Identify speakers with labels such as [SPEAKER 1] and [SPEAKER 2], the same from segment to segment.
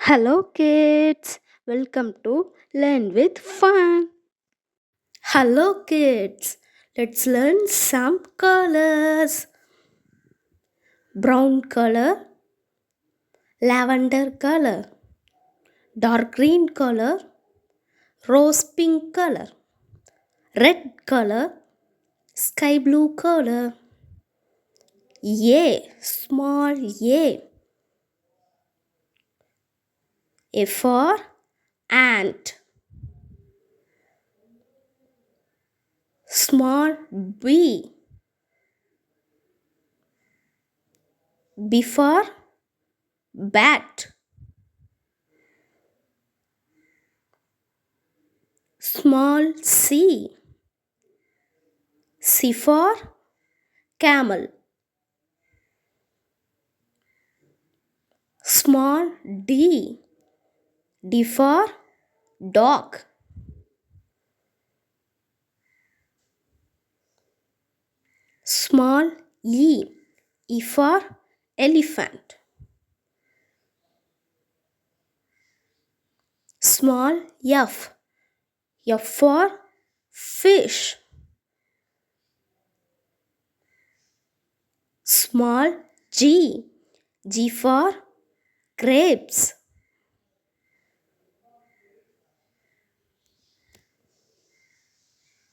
[SPEAKER 1] Hello, kids. Welcome to Learn with Fun. Hello, kids. Let's learn some colors: brown color, lavender color, dark green color, rose pink color, red color, sky blue color. A, small a. A for ant. Small b. B for bat. Small c. C for camel. Small d. D for dog. Small e. E for elephant. Small f. F for fish. Small g. G for grapes.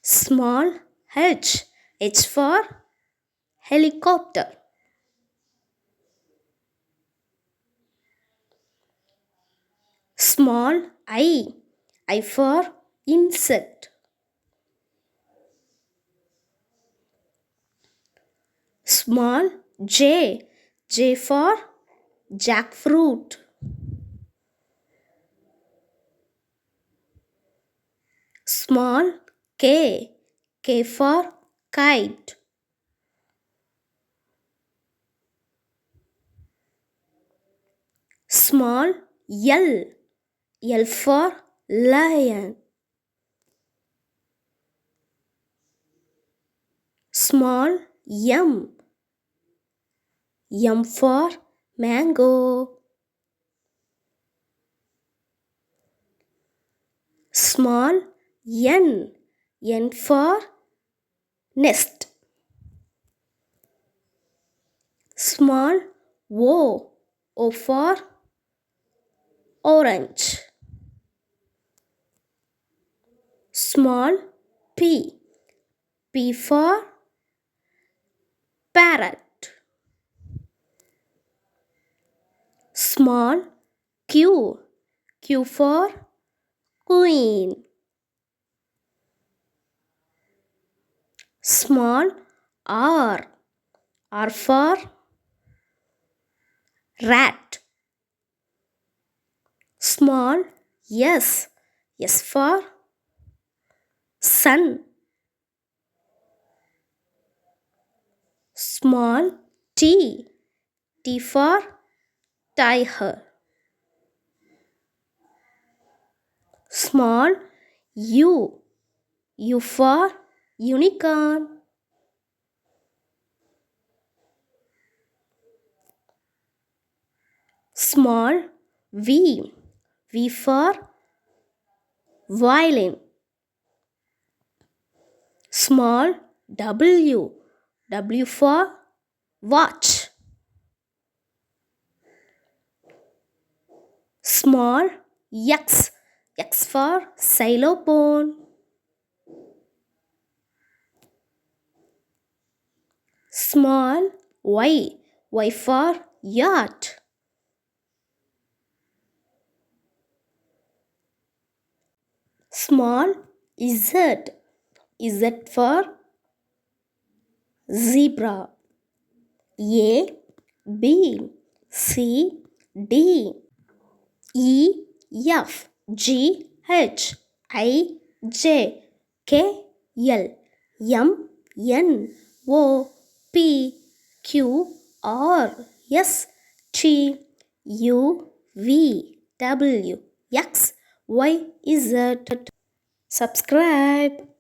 [SPEAKER 1] Small h. H for helicopter. Small I. I for insect. Small j. J for jackfruit. Small k. K for kite. Small L. L for lion. Small m. M for mango. Small n. N for nest. Small o. O for orange. Small p. P for parrot. Small q. Q for queen. Small r. R for rat. Small s. S for sun. Small t. T for tiger. Small u. U for unicorn. Small v. V for violin. Small w. W for watch. Small x. X for xylophone. Small y. Y for yacht. Small z. Z for zebra. A, B, C, D, E, F, G, H, I, J, K, L, M, N, O, P, Q, R, S, T, U, V, W, X, Y, Z. Subscribe.